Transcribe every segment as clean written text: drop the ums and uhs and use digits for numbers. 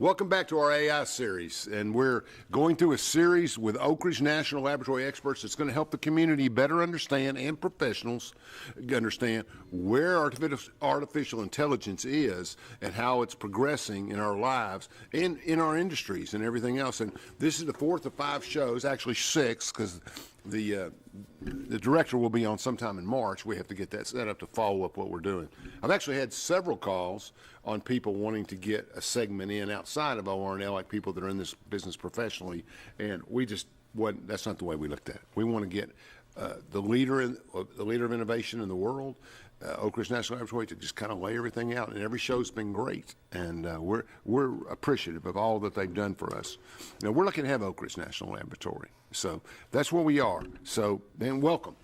Welcome back to our AI series, and we're going through a series with Oak Ridge National Laboratory experts that's going to help the community better understand, and professionals understand, where artificial intelligence is and how it's progressing in our lives and in our industries and everything else. And this is the fourth of 5 shows, actually 6, because the director will be on sometime in March. We have to get that set up to follow up what we're doing. I've actually had several calls on people wanting to get a segment in outside of ORNL, like people that are in this business professionally, and we just wasn't. That's not the way we looked at it. We want to get the leader of innovation in the world, Oak Ridge National Laboratory, to just kind of lay everything out. And every show's been great, and we're appreciative of all that they've done for us. Now we're lucky to have Oak Ridge National Laboratory, so that's where we are. So then, welcome.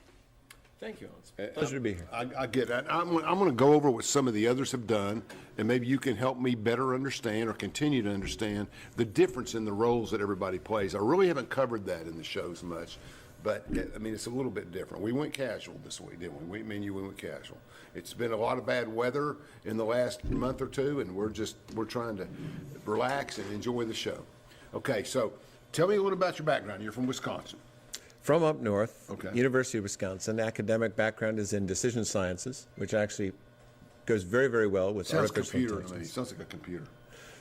Thank you. It's a pleasure to be here. I get that. I'm going to go over what some of the others have done, and maybe you can help me better understand or continue to understand the difference in the roles that everybody plays. I really haven't covered that in the shows much, but I mean, it's a little bit different. We went casual this week, didn't we? We went casual. It's been a lot of bad weather in the last month or two, and we're trying to relax and enjoy the show. Okay, so tell me a little about your background. You're from Wisconsin. From up north, okay. University of Wisconsin. Academic background is in decision sciences, which actually goes very, very well with artificial intelligence. To me. It sounds like a computer.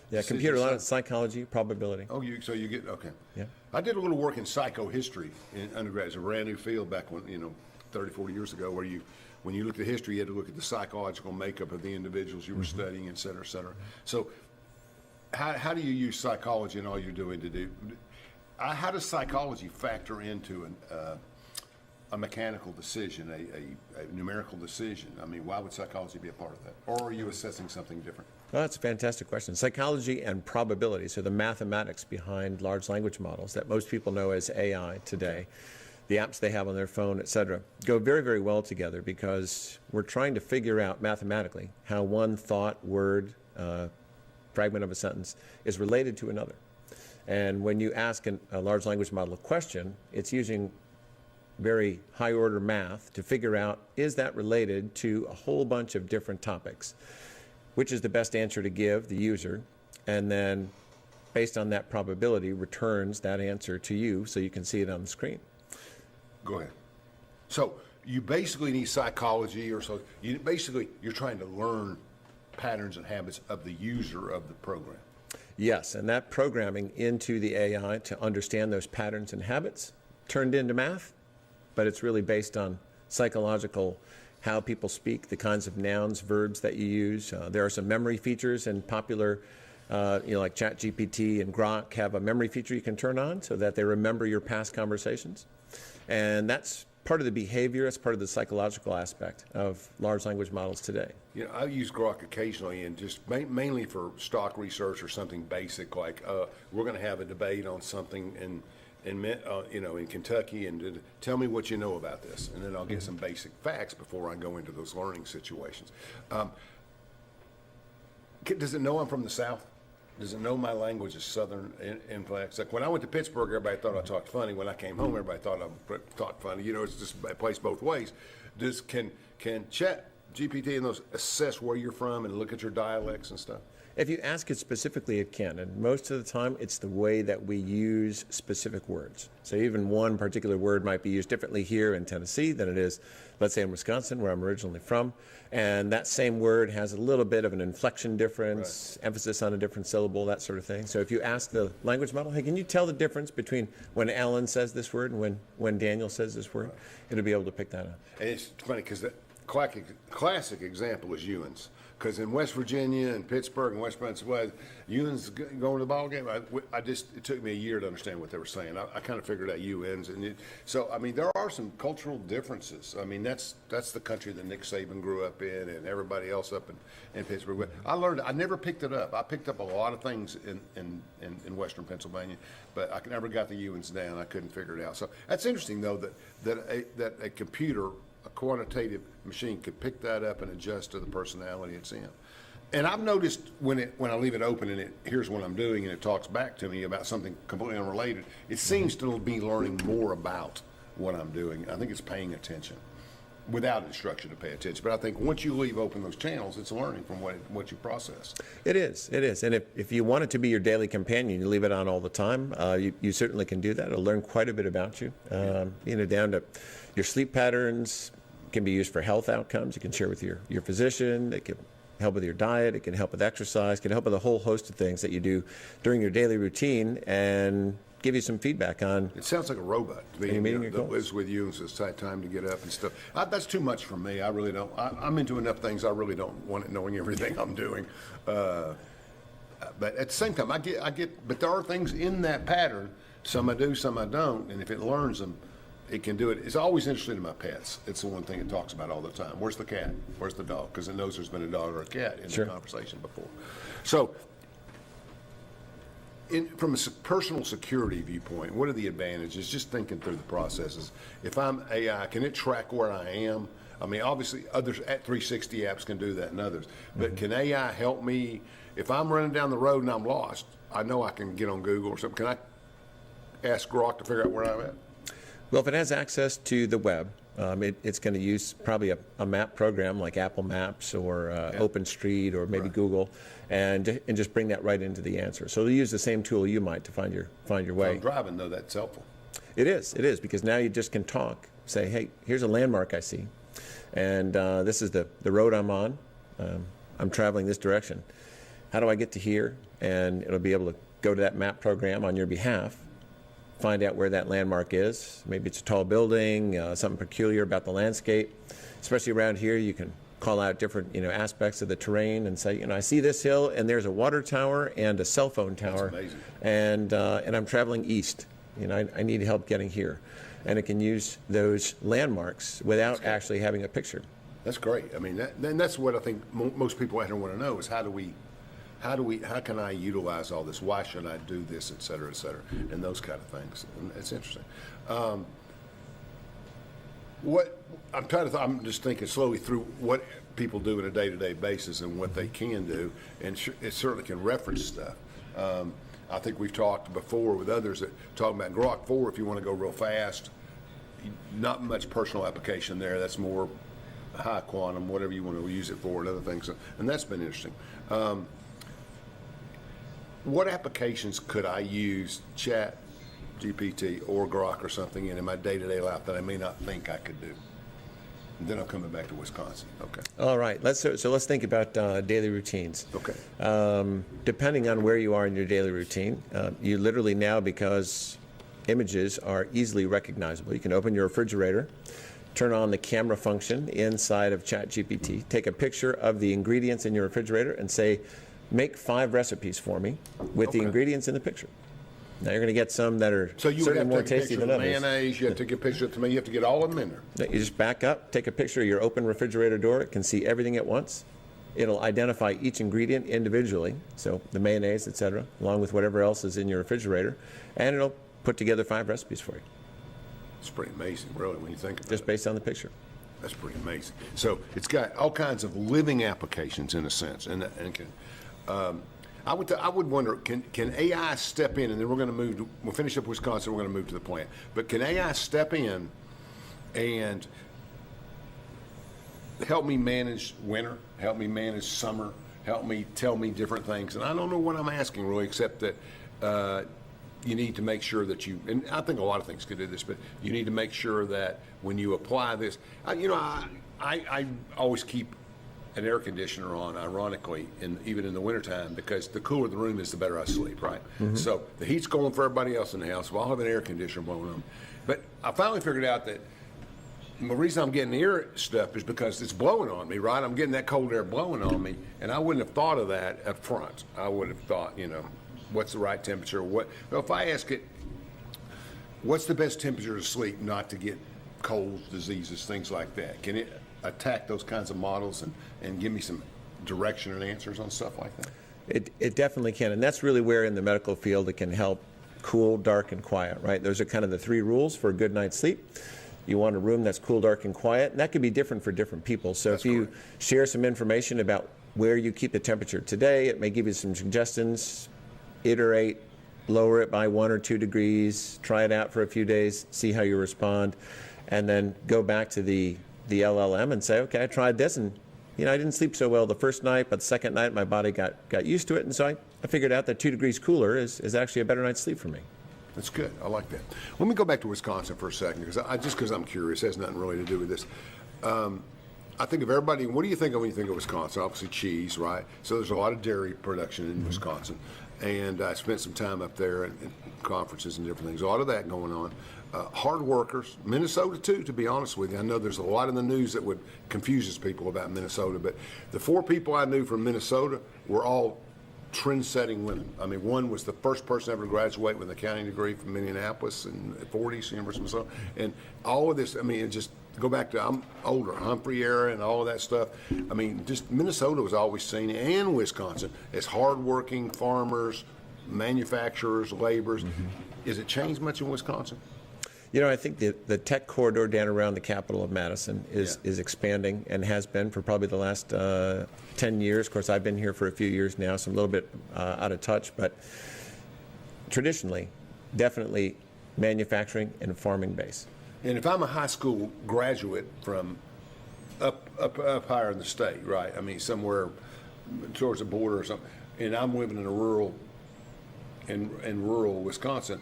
Yeah, computer, a lot of psychology, probability. Oh, so you get, okay. Yeah. I did a little work in psychohistory in undergrad. It's a brand new field back when, 30, 40 years ago, where when you looked at history, you had to look at the psychological makeup of the individuals you were studying, et cetera, et cetera. So how do you use psychology in all you're doing to do? How does psychology factor into a mechanical decision, a numerical decision? I mean, why would psychology be a part of that? Or are you assessing something different? Well, that's a fantastic question. Psychology and probability, so the mathematics behind large language models that most people know as AI today, the apps they have on their phone, et cetera, go very, very well together, because we're trying to figure out mathematically how one thought, word, fragment of a sentence is related to another. And when you ask a large language model a question, it's using very high order math to figure out, is that related to a whole bunch of different topics? Which is the best answer to give the user? And then, based on that probability, returns that answer to you so you can see it on the screen. Go ahead. So you basically need psychology, or so you're trying to learn patterns and habits of the user of the program. Yes, and that programming into the AI to understand those patterns and habits turned into math, but it's really based on psychological, how people speak, the kinds of nouns, verbs that you use. There are some memory features, and popular, like ChatGPT and Grok have a memory feature you can turn on so that they remember your past conversations. And that's part of the behavior, it's part of the psychological aspect of large language models today. I use Grok occasionally, and just mainly for stock research or something basic, like we're going to have a debate on something in Kentucky, and tell me what you know about this, and then I'll get some basic facts before I go into those learning situations. Does it know I'm from the South? Does it know my language is Southern inflex? Like when I went to Pittsburgh, everybody thought I talked funny. When I came home, everybody thought I talked funny. It's just it plays both ways. Can ChatGPT and those assess where you're from and look at your dialects and stuff? If you ask it specifically, it can. And most of the time, it's the way that we use specific words. So even one particular word might be used differently here in Tennessee than it is, let's say, in Wisconsin, where I'm originally from. And that same word has a little bit of an inflection difference, right, emphasis on a different syllable, that sort of thing. So if you ask the language model, hey, can you tell the difference between when Alan says this word and when Daniel says this word? Right. It'll be able to pick that up. And it's funny because the classic example is Ewans. Because in West Virginia and Pittsburgh and West Pennsylvania, Ewans going to the ball game. It took me a year to understand what they were saying. I kind of figured out Ewans, so I mean there are some cultural differences. I mean that's the country that Nick Saban grew up in, and everybody else up in Pittsburgh. But I never picked it up. I picked up a lot of things in Western Pennsylvania, but I never got the Ewans down. I couldn't figure it out. So that's interesting though that a computer, a quantitative machine, could pick that up and adjust to the personality it's in. And I've noticed when I leave it open and it hears what I'm doing and it talks back to me about something completely unrelated, it seems to be learning more about what I'm doing. I think it's paying attention. without instruction to pay attention. But I think once you leave open those channels, it's learning from what you process. It is. And if you want it to be your daily companion, you leave it on all the time, you certainly can do that. It'll learn quite a bit about you, down to your sleep patterns. Can be used for health outcomes. You can share with your physician. It can help with your diet. It can help with exercise. It can help with a whole host of things that you do during your daily routine and give you some feedback on. It sounds like a robot to me, your that goals. lives with you and says time to get up and stuff. That's too much for me. I really don't. I'm into enough things. I really don't want it knowing everything I'm doing. But at the same time, I get. But there are things in that pattern. Some I do, some I don't. And if it learns them, it can do it. It's always interesting in my pets. It's the one thing it talks about all the time. Where's the cat? Where's the dog? Because it knows there's been a dog or a cat in Sure. the conversation before. So, from a personal security viewpoint, what are the advantages? Just thinking through the processes. If I'm AI, can it track where I am? I mean, obviously, others at 360 apps can do that, and others. But can AI help me if I'm running down the road and I'm lost? I know I can get on Google or something. Can I ask Grok to figure out where I'm at? Well, if it has access to the web, it's going to use probably a map program like Apple Maps or OpenStreet or maybe Google, and just bring that right into the answer. So they'll use the same tool you might to find your way. If I'm driving, though, that's helpful. It is, because now you just can talk. Say, hey, here's a landmark I see, and this is the road I'm on. I'm traveling this direction. How do I get to here? And it'll be able to go to that map program on your behalf, find out where that landmark is. Maybe it's a tall building, something peculiar about the landscape. Especially around here, you can call out different aspects of the terrain and say, I see this hill and there's a water tower and a cell phone tower. That's amazing. And I'm traveling east. I need help getting here. And it can use those landmarks without actually having a picture. That's great. I mean, that's what I think most people out here want to know is how can I utilize all this? Why should I do this, et cetera, and those kind of things. And it's interesting. I'm just thinking slowly through what people do on a day-to-day basis and what they can do, and it certainly can reference stuff. I think we've talked before with others that talking about Grok 4, if you want to go real fast, not much personal application there. That's more high quantum, whatever you want to use it for, and other things. And that's been interesting. What applications could I use Chat GPT or Grok or something in my day-to-day life that I may not think I could do? And then I'm coming back to Wisconsin. Okay. All right. So let's think about daily routines. Okay. Depending on where you are in your daily routine, you literally now, because images are easily recognizable, you can open your refrigerator, turn on the camera function inside of ChatGPT, take a picture of the ingredients in your refrigerator and say, make 5 recipes for me with the ingredients in the picture. Now you're going to get some that are certainly more tasty than others. Mayonnaise, you have to take a picture of tomato, you have to get all of them in there. You just back up, take a picture of your open refrigerator door. It can see everything at once. It'll identify each ingredient individually, so the mayonnaise, etc., along with whatever else is in your refrigerator, and it'll put together 5 recipes for you. It's pretty amazing, really, when you think about it. Just based on the picture. That's pretty amazing. So it's got all kinds of living applications in a sense, and can. I would wonder, can AI step in, and then we'll finish up Wisconsin, we're going to move to the plant, but can AI step in and help me manage winter, help me manage summer, tell me different things? And I don't know what I'm asking really, except that you need to make sure that and I think a lot of things could do this, but you need to make sure that when you apply this, I always keep an air conditioner on, ironically, even in the wintertime, because the cooler the room is, the better I sleep, right? Mm-hmm. So the heat's going for everybody else in the house, so I'll have an air conditioner blowing on. But I finally figured out that the reason I'm getting the ear stuff is because it's blowing on me, right? I'm getting that cold air blowing on me, and I wouldn't have thought of that up front. I would have thought, what's the right temperature? Well, if I ask it, what's the best temperature to sleep not to get colds, diseases, things like that? Can it attack those kinds of models and give me some direction and answers on stuff like that? It definitely can, and that's really where in the medical field it can help cool, dark, and quiet, right? Those are kind of the 3 rules for a good night's sleep. You want a room that's cool, dark, and quiet, and that could be different for different people. So if you share some information about where you keep the temperature today, it may give you some suggestions. Iterate, lower it by 1 or 2 degrees, try it out for a few days, see how you respond, and then go back to the the LLM and say, okay, I tried this, and I didn't sleep so well the first night, but the second night my body got used to it, and so I figured out that 2 degrees cooler is actually a better night's sleep for me. That's good. I like that. Let me go back to Wisconsin for a second, because I'm curious. It has nothing really to do with this. I think of everybody. What do you think of when you think of Wisconsin? Obviously, cheese, right? So there's a lot of dairy production in Wisconsin, and I spent some time up there at conferences and different things. A lot of that going on. Hard workers. Minnesota too, to be honest with you. I know there's a lot in the news that would confuses people about Minnesota, but the 4 people I knew from Minnesota were all trend-setting women. I mean, one was the first person ever to graduate with an accounting degree from Minneapolis in the 40s, University of Minnesota. And all of this, I mean, it just go back to, I'm older, Humphrey era and all of that stuff. I mean, just Minnesota was always seen, and Wisconsin, as hardworking farmers, manufacturers, laborers. Is it changed much in Wisconsin? I think the tech corridor down around the capital of Madison is expanding, and has been for probably the last 10 years. Of course, I've been here for a few years now, so I'm a little bit out of touch. But traditionally, definitely manufacturing and farming base. And if I'm a high school graduate from up higher in the state, right? I mean, somewhere towards the border or something, and I'm living in rural Wisconsin,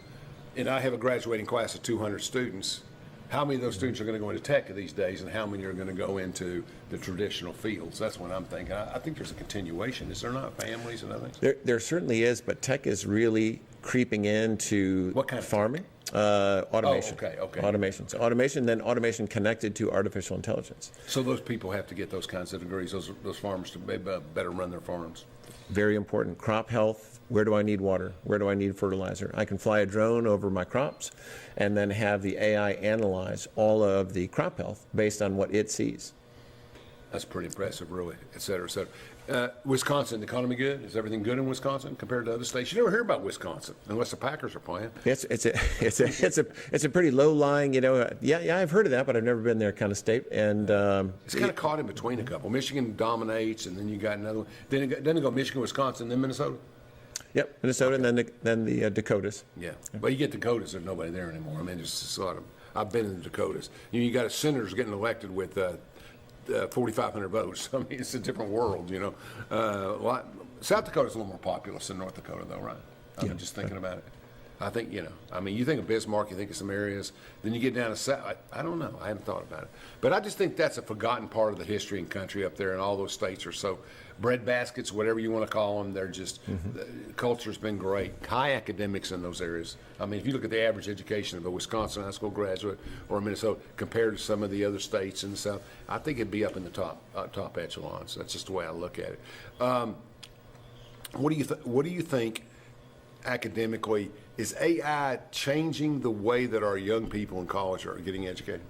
and I have a graduating class of 200 students, how many of those students are going to go into tech these days, and how many are going to go into the traditional fields? That's what I'm thinking. I think there's a continuation. Is there not, families and other things? There certainly is, but tech is really creeping into what kind of farming. Automation. Oh, okay. Automation. So automation, then automation connected to artificial intelligence. So those people have to get those kinds of degrees, those farmers, to better run their farms. Very important. Crop health. Where do I need water? Where do I need fertilizer? I can fly a drone over my crops and then have the AI analyze all of the crop health based on what it sees. That's pretty impressive, really, et cetera, et cetera. Wisconsin, the economy good? Is everything good in Wisconsin compared to other states? You never hear about Wisconsin unless the Packers are playing. It's a pretty low-lying, yeah, I've heard of that, but I've never been there kind of state. And it's kind of caught in between a couple. Michigan dominates, and then you got another one. Then it go Michigan, Wisconsin, then Minnesota? Yep, Minnesota, okay. And then the Dakotas. Yeah, but you get Dakotas, there's nobody there anymore. I mean, just a lot of. I've been in the Dakotas. You got a senators getting elected with 4,500 votes. I mean, it's a different world, South Dakota's a little more populous than North Dakota, though, right? I mean, just thinking about it. I think, you think of Bismarck, you think of some areas, then you get down to South. I don't know. I haven't thought about it. But I just think that's a forgotten part of the history and country up there, and all those states are so bread baskets, whatever you want to call them. They're just, the culture's been great. High academics in those areas. I mean, if you look at the average education of a Wisconsin high school graduate or a Minnesota compared to some of the other states in the South, I think it'd be up in the top echelons. That's just the way I look at it. What do you think academically? Is AI changing the way that our young people in college are getting educated?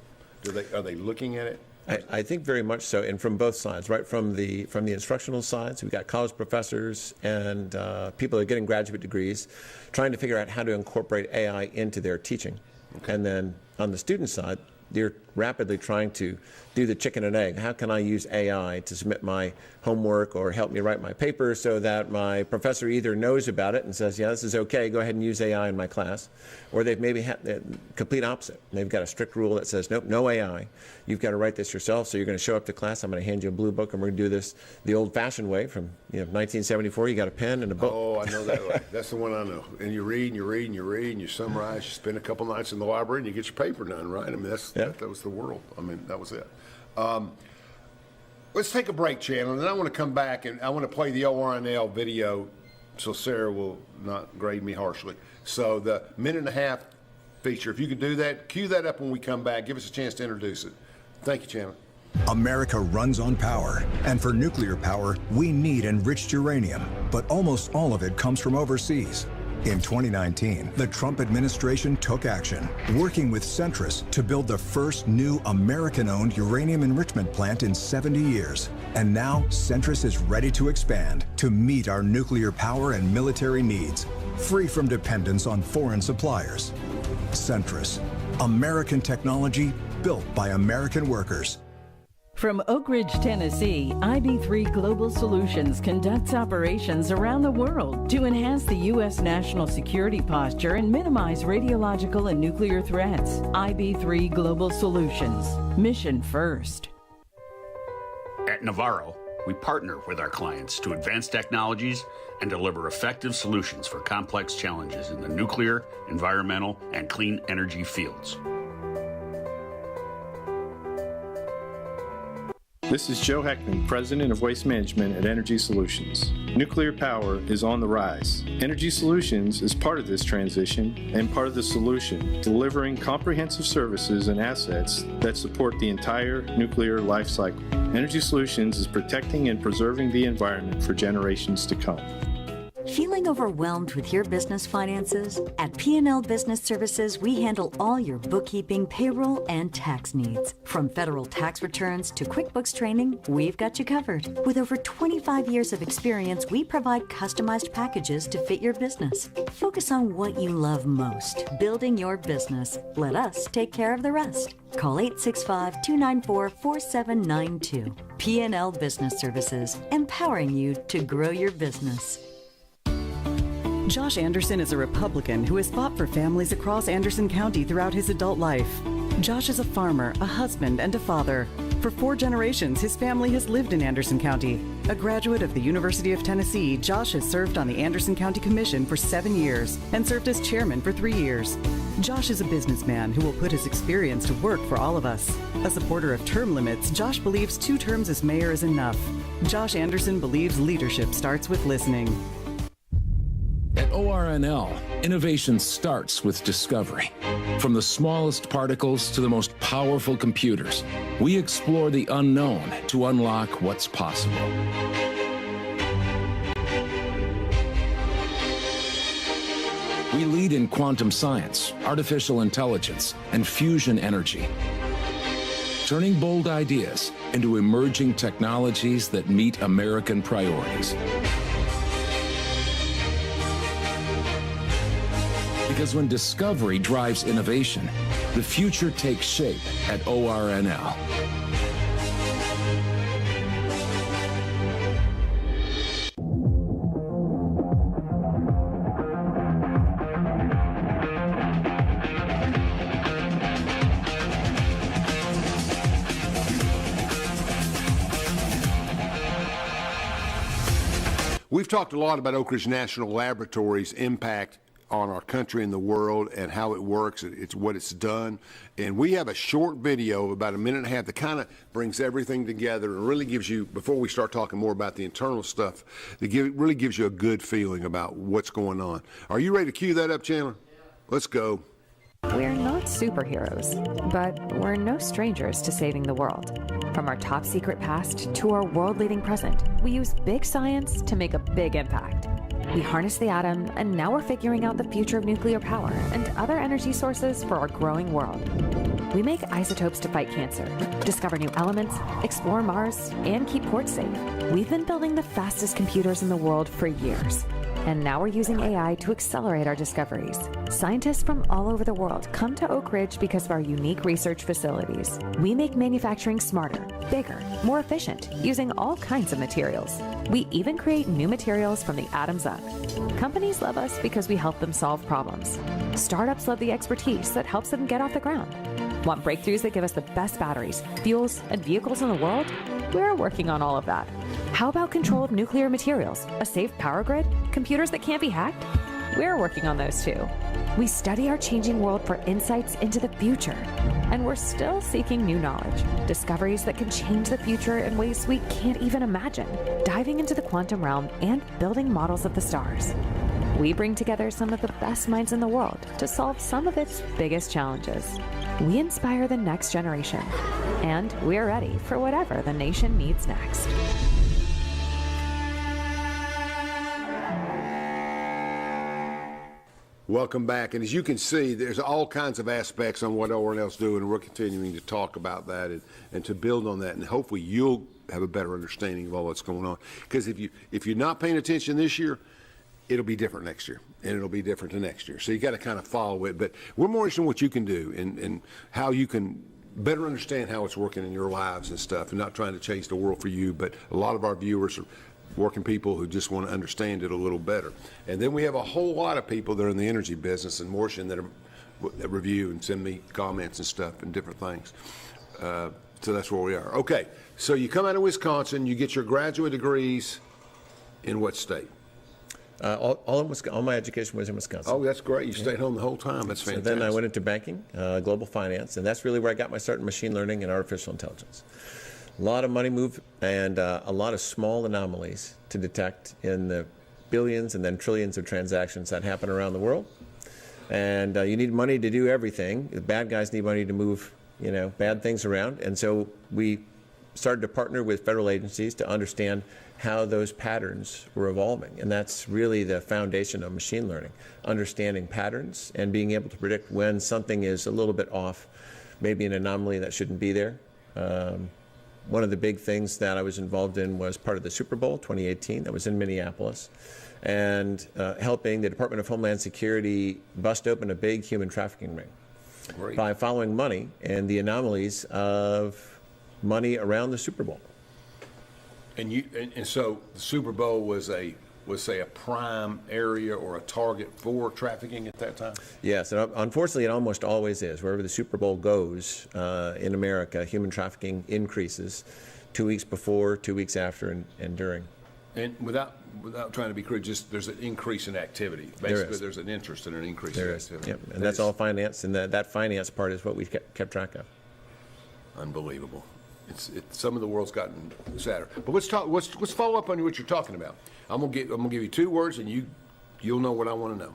Are they looking at it? I think very much so, and from both sides, right? From the instructional sides, we've got college professors and people that are getting graduate degrees trying to figure out how to incorporate AI into their teaching. Okay. And then on the student side, they're rapidly trying to do the chicken and egg. How can I use AI to submit my homework or help me write my paper so that my professor either knows about it and says, yeah, this is okay, go ahead and use AI in my class, or they've maybe had the complete opposite. They've got a strict rule that says, nope, no AI. You've got to write this yourself, so you're going to show up to class, I'm going to hand you a blue book, and we're going to do this the old-fashioned way from 1974. You got a pen and a book. Oh, I know that way. That's the one I know. And you read, and you read, and you read, and you summarize, you spend a couple nights in the library, and you get your paper done, right? I mean, that was the world. I mean, that was it. Let's take a break, Chandler, and then I want to come back and I want to play the ORNL video so Sarah will not grade me harshly. So the minute-and-a-half feature, if you could do that, cue that up when we come back. Give us a chance to introduce it. Thank you, Chandler. America runs on power, and for nuclear power, we need enriched uranium, but almost all of it comes from overseas. In 2019, the Trump administration took action, working with Centrus to build the first new American-owned uranium enrichment plant in 70 years. And now, Centrus is ready to expand to meet our nuclear power and military needs, free from dependence on foreign suppliers. Centrus, American technology built by American workers. From Oak Ridge, Tennessee, IB3 Global Solutions conducts operations around the world to enhance the U.S. national security posture and minimize radiological and nuclear threats. IB3 Global Solutions. Mission first. At Navarro, we partner with our clients to advance technologies and deliver effective solutions for complex challenges in the nuclear, environmental, and clean energy fields. This is Joe Heckman, President of Waste Management at Energy Solutions. Nuclear power is on the rise. Energy Solutions is part of this transition and part of the solution, delivering comprehensive services and assets that support the entire nuclear life cycle. Energy Solutions is protecting and preserving the environment for generations to come. Feeling overwhelmed with your business finances? At P&L Business Services, we handle all your bookkeeping, payroll, and tax needs. From federal tax returns to QuickBooks training, we've got you covered. With over 25 years of experience, we provide customized packages to fit your business. Focus on what you love most, building your business. Let us take care of the rest. Call 865-294-4792. P&L Business Services, empowering you to grow your business. Josh Anderson is a Republican who has fought for families across Anderson County throughout his adult life. Josh is a farmer, a husband, and a father. For 4 generations, his family has lived in Anderson County. A graduate of the University of Tennessee, Josh has served on the Anderson County Commission for 7 years and served as chairman for 3 years. Josh is a businessman who will put his experience to work for all of us. A supporter of term limits, Josh believes 2 terms as mayor is enough. Josh Anderson believes leadership starts with listening. At ORNL, innovation starts with discovery. From the smallest particles to the most powerful computers, we explore the unknown to unlock what's possible. We lead in quantum science, artificial intelligence, and fusion energy, turning bold ideas into emerging technologies that meet American priorities. Because when discovery drives innovation, the future takes shape at ORNL. We've talked a lot about Oak Ridge National Laboratory's impact on our country and the world and how it works. It's what it's done. And we have a short video of about a minute and a half that kind of brings everything together and really gives you, before we start talking more about the internal stuff, it really gives you a good feeling about what's going on. Are you ready to cue that up, Chandler? Let's go. We're not superheroes, but we're no strangers to saving the world. From our top secret past to our world-leading present, we use big science to make a big impact. We harness the atom, and now we're figuring out the future of nuclear power and other energy sources for our growing world. We make isotopes to fight cancer, discover new elements, explore Mars, and keep ports safe. We've been building the fastest computers in the world for years. And now we're using AI to accelerate our discoveries. Scientists from all over the world come to Oak Ridge because of our unique research facilities. We make manufacturing smarter, bigger, more efficient, using all kinds of materials. We even create new materials from the atoms up. Companies love us because we help them solve problems. Startups love the expertise that helps them get off the ground. Want breakthroughs that give us the best batteries, fuels, and vehicles in the world? We're working on all of that. How about control of nuclear materials, a safe power grid, computers that can't be hacked? We're working on those too. We study our changing world for insights into the future. And we're still seeking new knowledge, discoveries that can change the future in ways we can't even imagine, diving into the quantum realm and building models of the stars. We bring together some of the best minds in the world to solve some of its biggest challenges. We inspire the next generation, and we're ready for whatever the nation needs next. Welcome back. And as you can see, there's all kinds of aspects on what ORNL's doing, and we're continuing to talk about that and to build on that. And hopefully you'll have a better understanding of all that's going on. Because if you're not paying attention this year, it'll be different next year, and it'll be different the next year. So you got to kind of follow it. But we're more interested in what you can do and how you can better understand how it's working in your lives and stuff, and not trying to change the world for you, but a lot of our viewers are working people who just want to understand it a little better. And then we have a whole lot of people that are in the energy business and Morrison that review and send me comments and stuff and different things. So that's where we are. Okay, so you come out of Wisconsin, you get your graduate degrees in what state? All my education was in Wisconsin. Oh, that's great. You stayed home the whole time. That's fantastic. So then I went into banking, global finance, and that's really where I got my start in machine learning and artificial intelligence. A lot of money moved and a lot of small anomalies to detect in the billions and then trillions of transactions that happen around the world. And you need money to do everything. The bad guys need money to move, bad things around. And so we started to partner with federal agencies to understand how those patterns were evolving. And that's really the foundation of machine learning, understanding patterns and being able to predict when something is a little bit off, maybe an anomaly that shouldn't be there. One of the big things that I was involved in was part of the Super Bowl 2018 that was in Minneapolis, and helping the Department of Homeland Security bust open a big human trafficking ring. Great. By following money and the anomalies of money around the Super Bowl. And so the Super Bowl was a prime area or a target for trafficking at that time? Yes, and unfortunately it almost always is. Wherever the Super Bowl goes in America, human trafficking increases 2 weeks before, 2 weeks after, and during. And without trying to be crude, just there's an increase in activity. Basically, there's an interest in an increase in activity. Yep. And that's all finance, and that finance part is what we kept track of. Unbelievable. Some of the world's gotten sadder. But let's follow up on what you're talking about. I'm gonna give you two words, and you'll know what I want to know.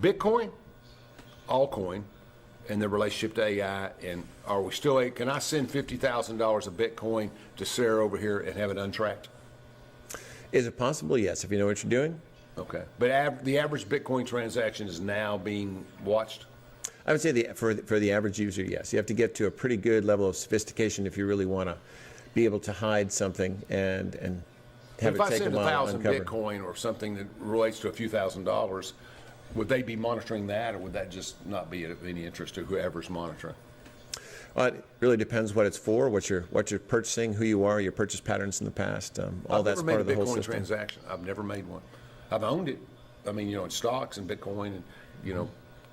Bitcoin, altcoin, and their relationship to AI. And are we still? Can I send $50,000 of Bitcoin to Sarah over here and have it untracked? Is it possible? Yes, if you know what you're doing. Okay. But the average Bitcoin transaction is now being watched? I would say for the average user, yes. You have to get to a pretty good level of sophistication if you really want to be able to hide something and have it take a while to uncover. If I send 1,000 Bitcoin or something that relates to a few $1,000s, would they be monitoring that, or would that just not be of any interest to whoever's monitoring? It really depends what it's for, what you're purchasing, who you are, your purchase patterns in the past. All that's part of the whole system. I've never made a Bitcoin transaction. I've never made one. I've owned it. I mean, in stocks and Bitcoin and,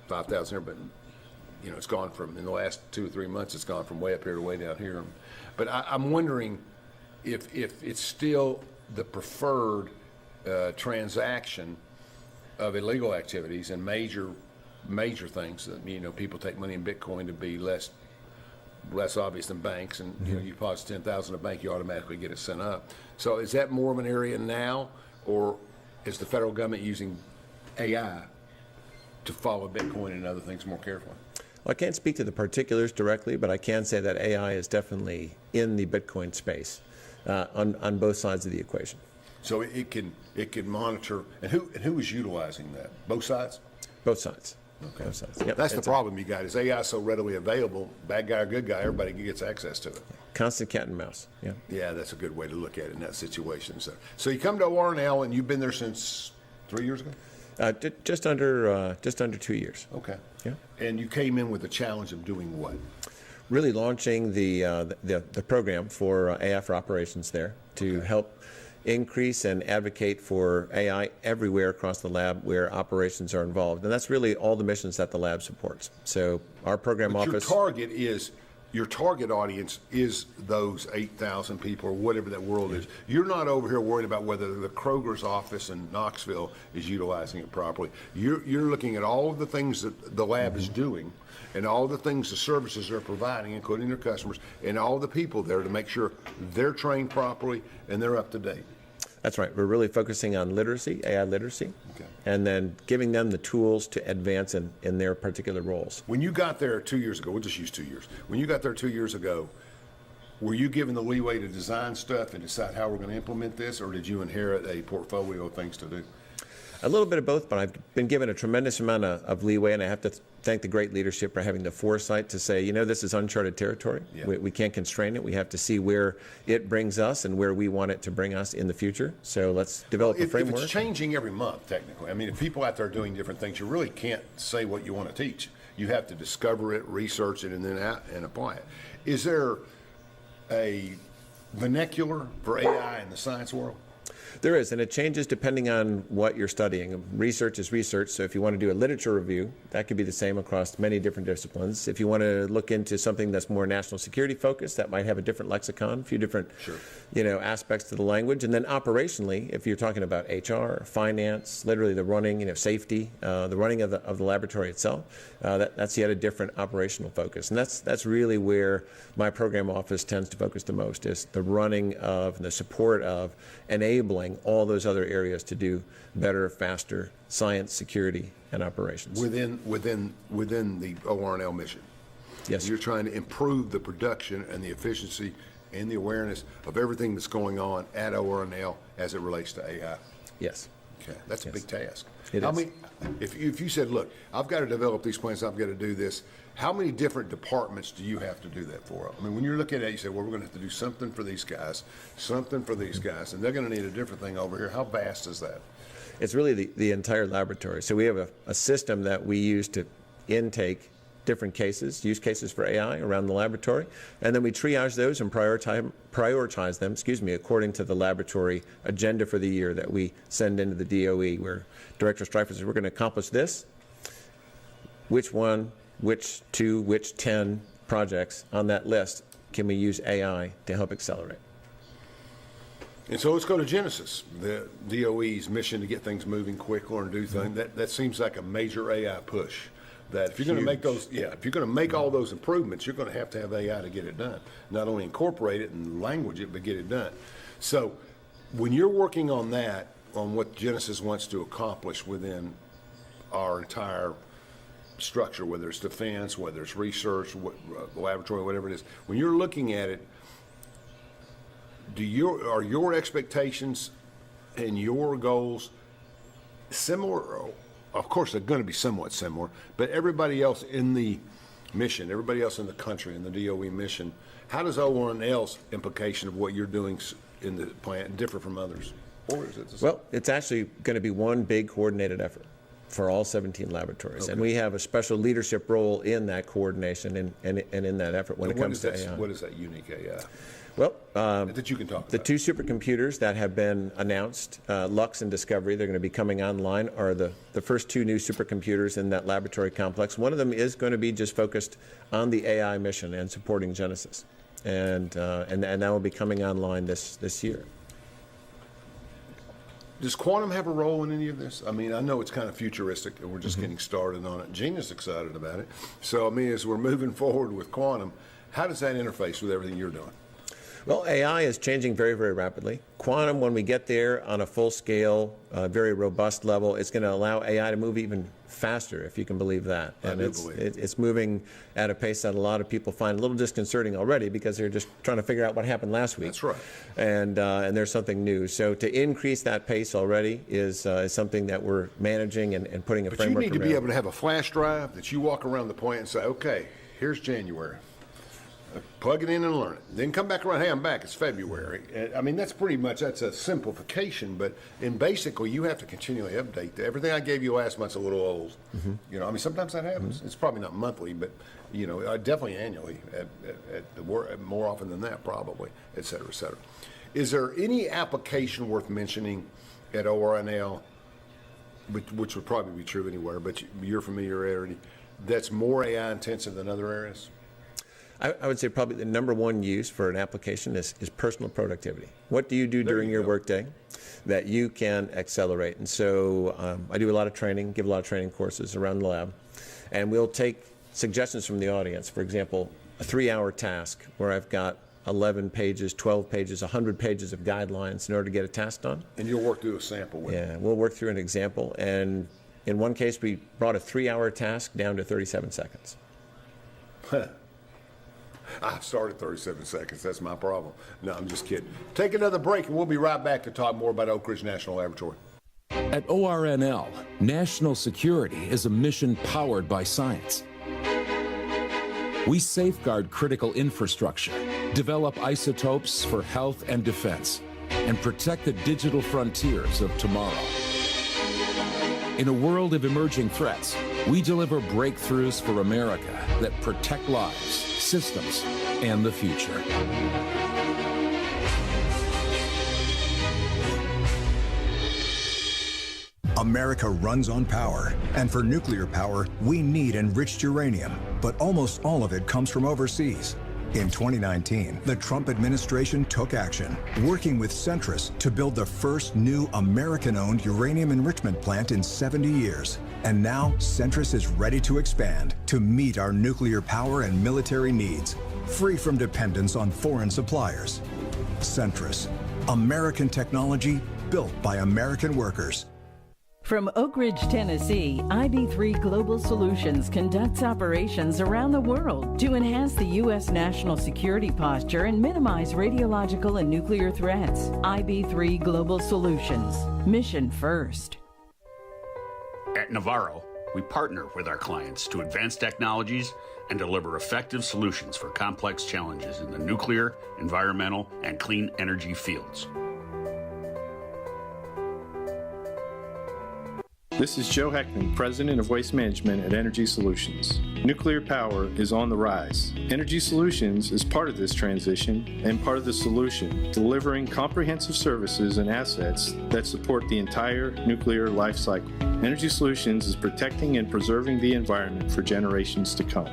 5,000 here, but, it's gone from, in the last 2 or 3 months, it's gone from way up here to way down here. But I'm wondering if it's still the preferred transaction of illegal activities and major things that, people take money in Bitcoin to be less obvious than banks, and you deposit $10,000 in a bank, you automatically get it sent up. So is that more of an area now, or is the federal government using AI to follow Bitcoin and other things more carefully? Well, I can't speak to the particulars directly, but I can say that AI is definitely in the Bitcoin space on both sides of the equation. So it can monitor, and who is utilizing that? Both sides? Both sides. Okay. Both sides. Yep. That's the problem you got, is AI so readily available, bad guy or good guy, everybody gets access to it. Constant cat and mouse. Yeah. Yeah, that's a good way to look at it in that situation. So you come to ORNL, and you've been there since 3 years ago? Just under 2 years. Okay. Yeah. And you came in with the challenge of doing what? Really launching the program for AI for operations there to help increase and advocate for AI everywhere across the lab where operations are involved. And that's really all the missions that the lab supports. So our program office... Your target audience is those 8,000 people or whatever that world is. You're not over here worried about whether the Kroger's office in Knoxville is utilizing it properly. You're looking at all of the things that the lab is doing and all the things the services they're providing, including their customers, and all the people there to make sure they're trained properly and they're up to date. That's right. We're really focusing on literacy, AI literacy, and then giving them the tools to advance in their particular roles. When you got there 2 years ago, we'll just use 2 years. When you got there 2 years ago, were you given the leeway to design stuff and decide how we're going to implement this, or did you inherit a portfolio of things to do? A little bit of both, but I've been given a tremendous amount of leeway, and I have to thank the great leadership for having the foresight to say, this is uncharted territory. Yeah. We can't constrain it. We have to see where it brings us and where we want it to bring us in the future. So let's develop a framework. If it's changing every month, technically. I mean, if people out there are doing different things, you really can't say what you want to teach. You have to discover it, research it, and then and apply it. Is there a vernacular for AI in the science world? There is, and it changes depending on what you're studying. Research is research, so if you want to do a literature review, that could be the same across many different disciplines. If you want to look into something that's more national security focused, that might have a different lexicon, a few different aspects to the language. And then operationally, if you're talking about HR, finance, literally the running, safety, the running of the laboratory itself, that's yet a different operational focus. And that's really where my program office tends to focus the most, is the running of and the support of enabling all those other areas to do better, faster science, security, and operations. Within the ORNL mission. Yes. You're trying to improve the production and the efficiency and the awareness of everything that's going on at ORNL as it relates to AI. Yes. Okay, that's a big task. It I is. mean, if you said, look, I've got to develop these plans, I've got to do this, how many different departments do you have to do that for? I mean, when you're looking at it, you say, well, we're going to have to do something for these guys, something for these guys, and they're going to need a different thing over here. How vast is that? It's really the entire laboratory. So we have a system that we use to intake different cases, use cases for AI around the laboratory, and then we triage those and prioritize them, according to the laboratory agenda for the year that we send into the DOE, where Director Streifer says, we're going to accomplish this. Which one, which two, which 10 projects on that list can we use AI to help accelerate? And so let's go to Genesis, the DOE's mission to get things moving quicker and do things. That seems like a major AI push. That if you're going to make those, if you're going to make all those improvements, you're going to have AI to get it done. Not only incorporate it and language it, but get it done. So when you're working on that, on what Genesis wants to accomplish within our entire structure, whether it's defense, whether it's research, laboratory, whatever it is, when you're looking at it, are your expectations and your goals similar? Of course, they're going to be somewhat similar, but everybody else in the mission, everybody else in the country, in the DOE mission, how does ORNL's implication of what you're doing in the plant differ from others? Or is it the same? Well, it's actually going to be one big coordinated effort for all 17 laboratories. Okay. And we have a special leadership role in that coordination and in that effort when it comes to AI. What is that unique AI? Well, that you can talk about. The two supercomputers that have been announced, Lux and Discovery, they're going to be coming online, are the first two new supercomputers in that laboratory complex. One of them is going to be just focused on the AI mission and supporting Genesis. And that will be coming online this year. Does quantum have a role in any of this? I mean, I know it's kind of futuristic and we're just getting started on it. Gina's excited about it. So, I mean, as we're moving forward with quantum, how does that interface with everything you're doing? Well, AI is changing very, very rapidly. Quantum, when we get there on a full-scale, very robust level, it's going to allow AI to move even faster, if you can believe that. And it's moving at a pace that a lot of people find a little disconcerting already because they're just trying to figure out what happened last week. That's right. And there's something new. So to increase that pace already is something that we're managing and putting a framework around. But you need to be able to have a flash drive that you walk around the plant and say, okay, here's January. Plug it in and learn it. Then come back around, hey, I'm back, it's February. I mean, that's a simplification, but basically you have to continually update. Everything I gave you last month's a little old. I mean, sometimes that happens. It's probably not monthly, but, definitely annually at the more often than that, probably, et cetera, et cetera. Is there any application worth mentioning at ORNL, which would probably be true anywhere, but your familiarity, that's more AI intensive than other areas? I would say probably the number one use for an application is personal productivity. What do you do during your workday that you can accelerate? And so I do a lot of training, give a lot of training courses around the lab, and we'll take suggestions from the audience. For example, a 3-hour task where I've got 11 pages, 12 pages, 100 pages of guidelines in order to get a task done. And you'll work through a sample with it. We'll work through an example. And in one case, we brought a 3-hour task down to 37 seconds. I started 37 seconds. That's my problem. No, I'm just kidding. Take another break, and we'll be right back to talk more about Oak Ridge National Laboratory. At ORNL, national security is a mission powered by science. We safeguard critical infrastructure, develop isotopes for health and defense, and protect the digital frontiers of tomorrow. In a world of emerging threats, We deliver breakthroughs for America that protect lives, systems, and the future. America runs on power, and for nuclear power, we need enriched uranium, but almost all of it comes from overseas. In 2019, the Trump administration took action, working with Centrus to build the first new American-owned uranium enrichment plant in 70 years. And now, Centrus is ready to expand to meet our nuclear power and military needs, free from dependence on foreign suppliers. Centrus, American technology built by American workers. From Oak Ridge, Tennessee, IB3 Global Solutions conducts operations around the world to enhance the U.S. national security posture and minimize radiological and nuclear threats. IB3 Global Solutions. Mission first. At Navarro, we partner with our clients to advance technologies and deliver effective solutions for complex challenges in the nuclear, environmental, and clean energy fields. This is Joe Heckman, President of Waste Management at Energy Solutions. Nuclear power is on the rise. Energy Solutions is part of this transition and part of the solution, delivering comprehensive services and assets that support the entire nuclear life cycle. Energy Solutions is protecting and preserving the environment for generations to come.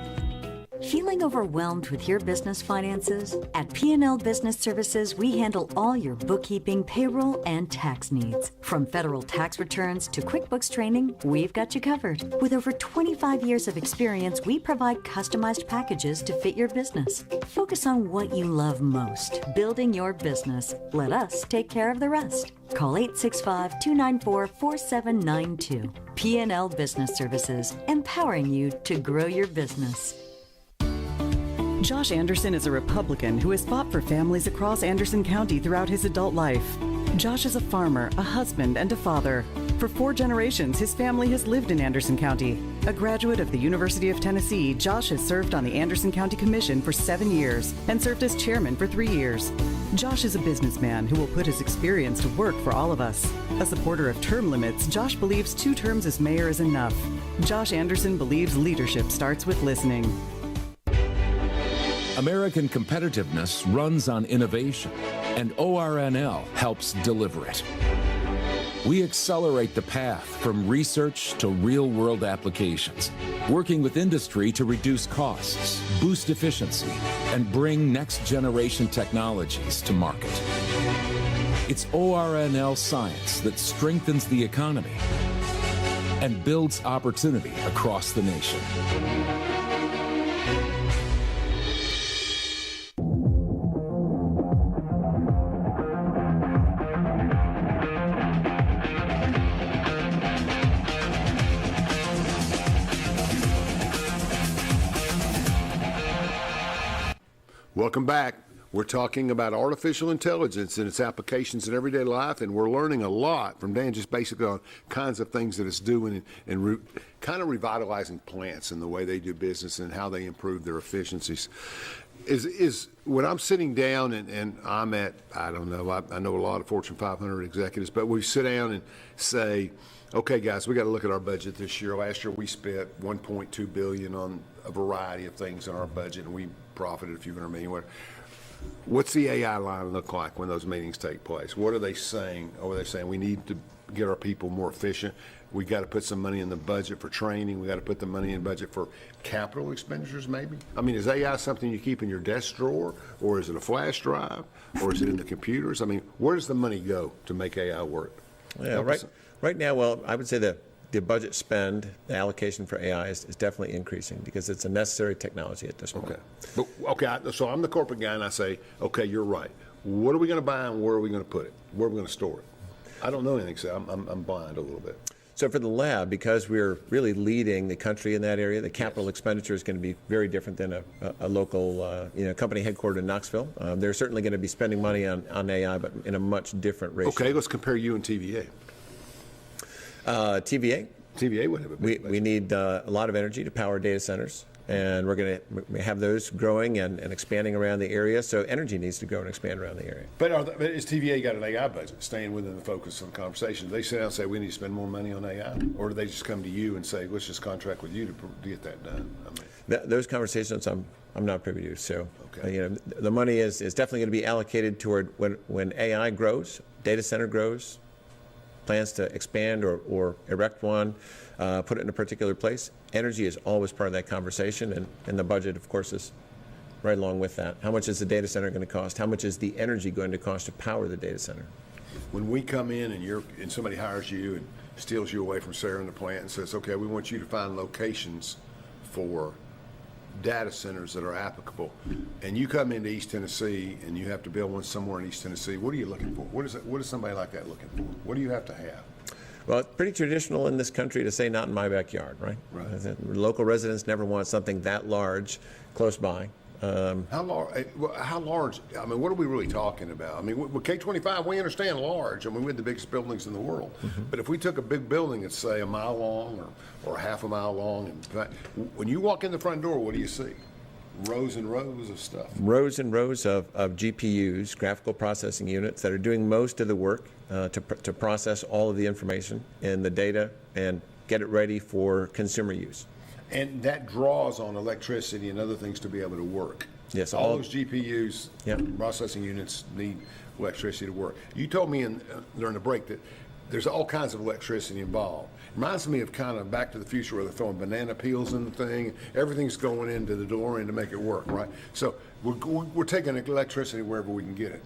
Feeling overwhelmed with your business finances? At P&L Business Services, we handle all your bookkeeping, payroll, and tax needs. From federal tax returns to QuickBooks training, we've got you covered. With over 25 years of experience, we provide customized packages to fit your business. Focus on what you love most, building your business. Let us take care of the rest. Call 865-294-4792. P&L Business Services, empowering you to grow your business. Josh Anderson is a Republican who has fought for families across Anderson County throughout his adult life. Josh is a farmer, a husband, and a father. For 4 generations, his family has lived in Anderson County. A graduate of the University of Tennessee, Josh has served on the Anderson County Commission for 7 years and served as chairman for 3 years. Josh is a businessman who will put his experience to work for all of us. A supporter of term limits, Josh believes 2 terms as mayor is enough. Josh Anderson believes leadership starts with listening. American competitiveness runs on innovation, and ORNL helps deliver it. We accelerate the path from research to real-world applications, working with industry to reduce costs, boost efficiency, and bring next-generation technologies to market. It's ORNL science that strengthens the economy and builds opportunity across the nation. Welcome back. We're talking about artificial intelligence and its applications in everyday life, and we're learning a lot from Dan, just basically on kinds of things that it's doing and kind of revitalizing plants and the way they do business and how they improve their efficiencies. Is when I'm sitting down and I'm at, I don't know, I know a lot of Fortune 500 executives, but we sit down and say, okay, guys, we got to look at our budget this year. Last year we spent $1.2 billion on a variety of things in our budget, and we profited a few hundred million. What's the AI line look like when those meetings take place? What are they saying? Are they saying we need to get our people more efficient? We got to put some money in the budget for training. We got to put the money in budget for capital expenditures, maybe. I mean, is AI something you keep in your desk drawer, or is it a flash drive, or is it in the computers? I mean, where does the money go to make AI work? Yeah, right now, well, I would say that the budget spend, the allocation for AI is definitely increasing because it's a necessary technology at this point. Okay, so I'm the corporate guy and I say, okay, you're right. What are we going to buy and where are we going to put it? Where are we going to store it? I don't know anything, so I'm blind a little bit. So for the lab, because we're really leading the country in that area, the capital expenditure is going to be very different than a local company headquartered in Knoxville. They're certainly going to be spending money on AI, but in a much different ratio. Okay, let's compare you and TVA. TVA, would have a big we need a lot of energy to power data centers. and we're going to have those growing and expanding around the area. So energy needs to grow and expand around the area. But is TVA got an AI budget staying within the focus of the conversation? Do they sit down and say we need to spend more money on AI, or do they just come to you and say let's just contract with you to get that done? Those conversations I'm not privy to. So Okay. the money is definitely going to be allocated toward when AI grows, data center grows, plans to expand or erect one, put it in a particular place. Energy is always part of that conversation, and the budget, of course, is right along with that. How much is the data center going to cost? How much is the energy going to cost to power the data center? When we come in and somebody hires you and steals you away from Sarah in the plant and says, okay, we want you to find locations for data centers that are applicable, and you come into East Tennessee and you have to build one somewhere in East Tennessee, what are you looking for? What is somebody like that looking for? What do you have to have? Well, it's pretty traditional in this country to say not in my backyard, right? Right. Local residents never want something that large close by. How large? I mean, what are we really talking about? I mean, with K25, we understand large. I mean, we have the biggest buildings in the world. Mm-hmm. But if we took a big building that's, say, a mile long or a half a mile long, when you walk in the front door, what do you see? Rows and rows of stuff. Rows and rows of GPUs, graphical processing units, that are doing most of the work to process all of the information and the data and get it ready for consumer use. And that draws on electricity and other things to be able to work. Yes, all those GPUs, Yep. processing units need electricity to work. You told me during the break that there's all kinds of electricity involved. Reminds me of kind of Back to the Future where they're throwing banana peels in the thing. Everything's going into the DeLorean to make it work, right? So we're taking electricity wherever we can get it.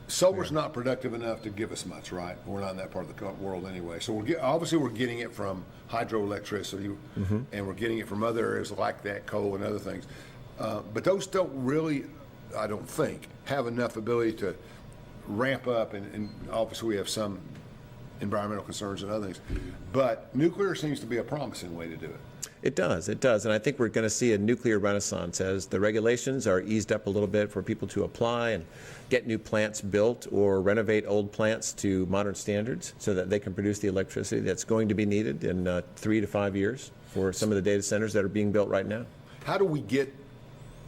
Solar's not productive enough to give us much, right? We're not in that part of the world anyway. So obviously we're getting it from hydroelectricity, and we're getting it from other areas like that, coal and other things. But those don't really, I don't think, have enough ability to ramp up, and obviously we have some environmental concerns and other things. But nuclear seems to be a promising way to do it. It does, and I think we're going to see a nuclear renaissance as the regulations are eased up a little bit for people to apply and get new plants built or renovate old plants to modern standards so that they can produce the electricity that's going to be needed in 3 to 5 years for some of the data centers that are being built right now. How do we get,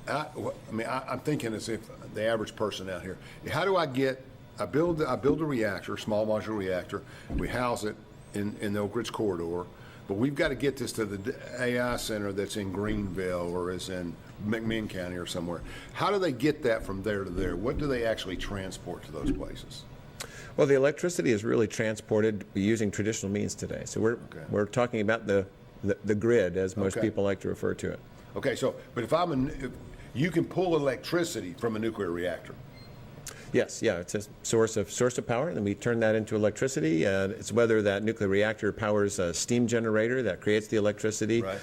I'm thinking as if the average person out here, how do I build a reactor, small modular reactor, we house it in the Oak Ridge corridor, but we've got to get this to the AI center that's in Greenville or is in McMinn County or somewhere. How do they get that from there to there? What do they actually transport to those places? Well, the electricity is really transported using traditional means today. So we're talking about the grid, as most people like to refer to it. Okay, so but if you can pull electricity from a nuclear reactor. Yes, yeah, it's a source of power, and then we turn that into electricity. It's whether that nuclear reactor powers a steam generator that creates the electricity, right,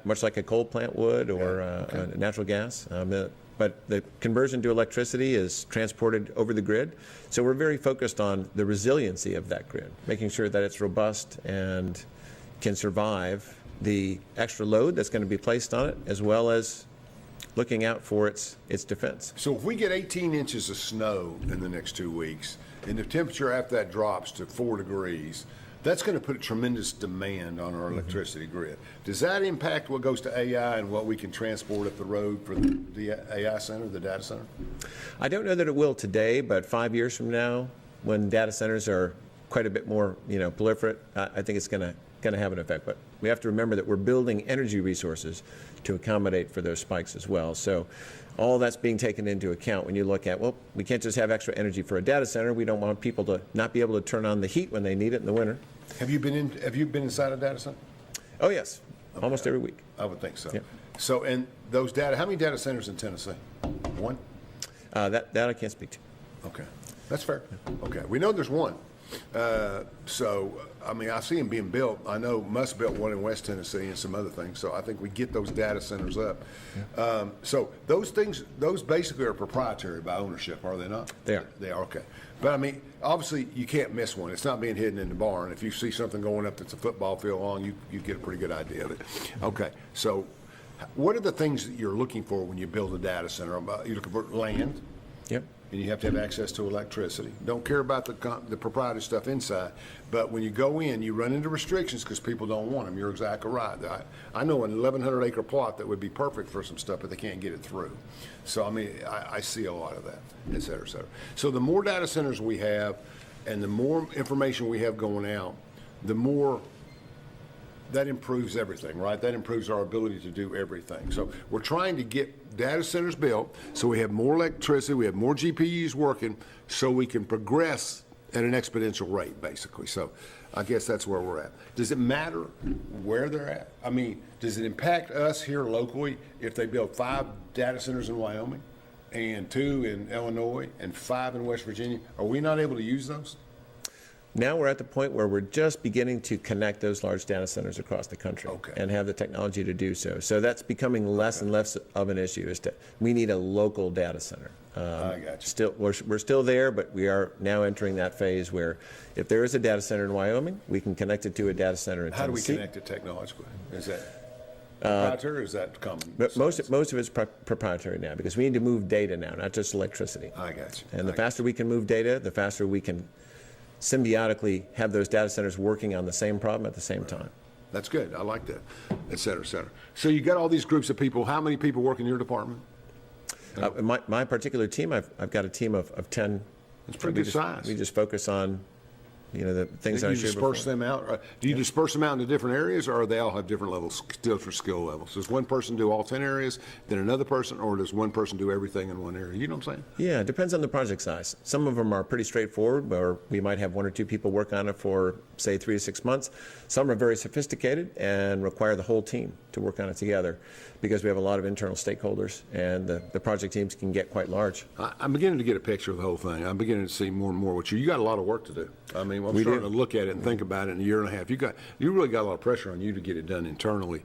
much like a coal plant would, or natural gas. But the conversion to electricity is transported over the grid. So we're very focused on the resiliency of that grid, making sure that it's robust and can survive the extra load that's going to be placed on it, as well as looking out for its defense. So if we get 18 inches of snow in the next 2 weeks, and the temperature after that drops to 4 degrees, that's going to put a tremendous demand on our electricity grid. Does that impact what goes to AI and what we can transport up the road for the AI center, the data center? I don't know that it will today, but 5 years from now, when data centers are quite a bit more, proliferate, I think it's going to have an effect. But we have to remember that we're building energy resources to accommodate for those spikes as well. So all that's being taken into account when you look at, well, we can't just have extra energy for a data center. We don't want people to not be able to turn on the heat when they need it in the winter. Have you been inside a data center? Oh, yes. Okay. Almost every week. I would think so. Yep. So, and those how many data centers in Tennessee? One? That I can't speak to. Okay. That's fair. Okay. We know there's one. I see them being built. I know Musk built one in West Tennessee and some other things. So I think we get those data centers up. Yeah. So those basically are proprietary by ownership, are they not? They are. They are, okay. But obviously you can't miss one. It's not being hidden in the barn. If you see something going up that's a football field long, you get a pretty good idea of it. Okay. So what are the things that you're looking for when you build a data center? You're looking for land? Yep. and you have to have access to electricity. Don't care about the proprietary stuff inside, but when you go in, you run into restrictions because people don't want them. You're exactly right. I know an 1,100-acre plot that would be perfect for some stuff, but they can't get it through. So, I mean, I see a lot of that, et cetera, et cetera. So the more data centers we have and the more information we have going out, the more that improves everything, right? That improves our ability to do everything. So we're trying to get data centers built so we have more electricity, we have more GPUs working, so we can progress at an exponential rate, basically. So I guess that's where we're at. Does it matter where they're at? I mean, does it impact us here locally if they build 5 data centers in Wyoming and 2 in Illinois and 5 in West Virginia? Are we not able to use those? Now we're at the point where we're just beginning to connect those large data centers across the country and have the technology to do so. So that's becoming less and less of an issue. We need a local data center. I got you. Still, we're still there, but we are now entering that phase where if there is a data center in Wyoming, we can connect it to a data center in Tennessee. How do we connect it technologically? Is that proprietary or is that common? But most of it's proprietary now because we need to move data now, not just electricity. I got you. And the faster we can move data, the faster we can symbiotically have those data centers working on the same problem at the same time. That's good. I like that, et cetera, et cetera. So you got all these groups of people. How many people work in your department? My particular team, I've got a team of 10. It's pretty good size. We just focus on, the things that I shared before. Do you disperse them out? Do you disperse them out into different areas, or they all have different levels, different skill levels? Does one person do all 10 areas, then another person, or does one person do everything in one area? You know what I'm saying? Yeah, it depends on the project size. Some of them are pretty straightforward, where we might have 1 or 2 people work on it for, say, 3 to 6 months. Some are very sophisticated and require the whole team to work on it together because we have a lot of internal stakeholders, and the project teams can get quite large. I'm beginning to get a picture of the whole thing. I'm beginning to see more and more what you got a lot of work to do. I mean, I'm starting to look at it and think about it in a year and a half. You really got a lot of pressure on you to get it done internally.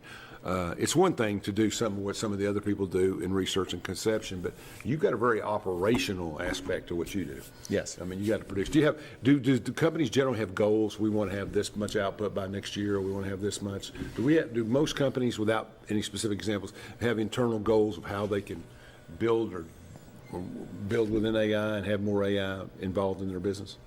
It's one thing to do some of what some of the other people do in research and conception, but you've got a very operational aspect to what you do. Yes. I mean, you got to produce. Do companies generally have goals? We want to have this much output by next year, or we want to have this much. Do most companies, without any specific examples, have internal goals of how they can build or build within AI and have more AI involved in their business?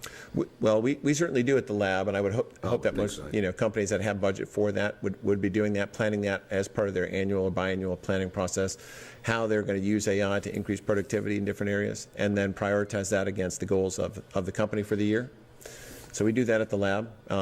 Well, we certainly do at the lab, and I would hope that most companies that have budget for that would be doing that, planning that as part of their annual or biannual planning process, how they're going to use AI to increase productivity in different areas, and then prioritize that against the goals of the company for the year. So we do that at the lab. We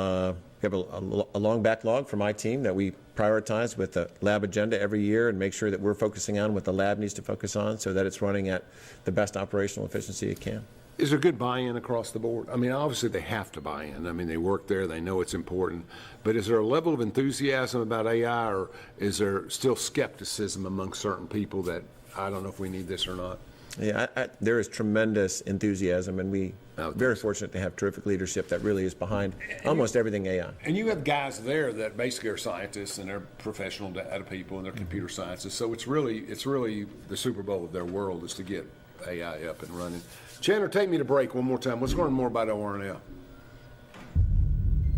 have a long backlog for my team that we prioritize with the lab agenda every year and make sure that we're focusing on what the lab needs to focus on so that it's running at the best operational efficiency it can. Is there good buy-in across the board? I mean, obviously they have to buy in. I mean, they work there, they know it's important. But is there a level of enthusiasm about AI, or is there still skepticism among certain people that I don't know if we need this or not? Yeah, there is tremendous enthusiasm, and we are very fortunate to have terrific leadership that really is behind almost everything AI. And you have guys there that basically are scientists, and they're professional data people, and they're computer scientists. So it's really the Super Bowl of their world is to get AI up and running. Chandler, take me to break one more time. Let's learn more about ORNL.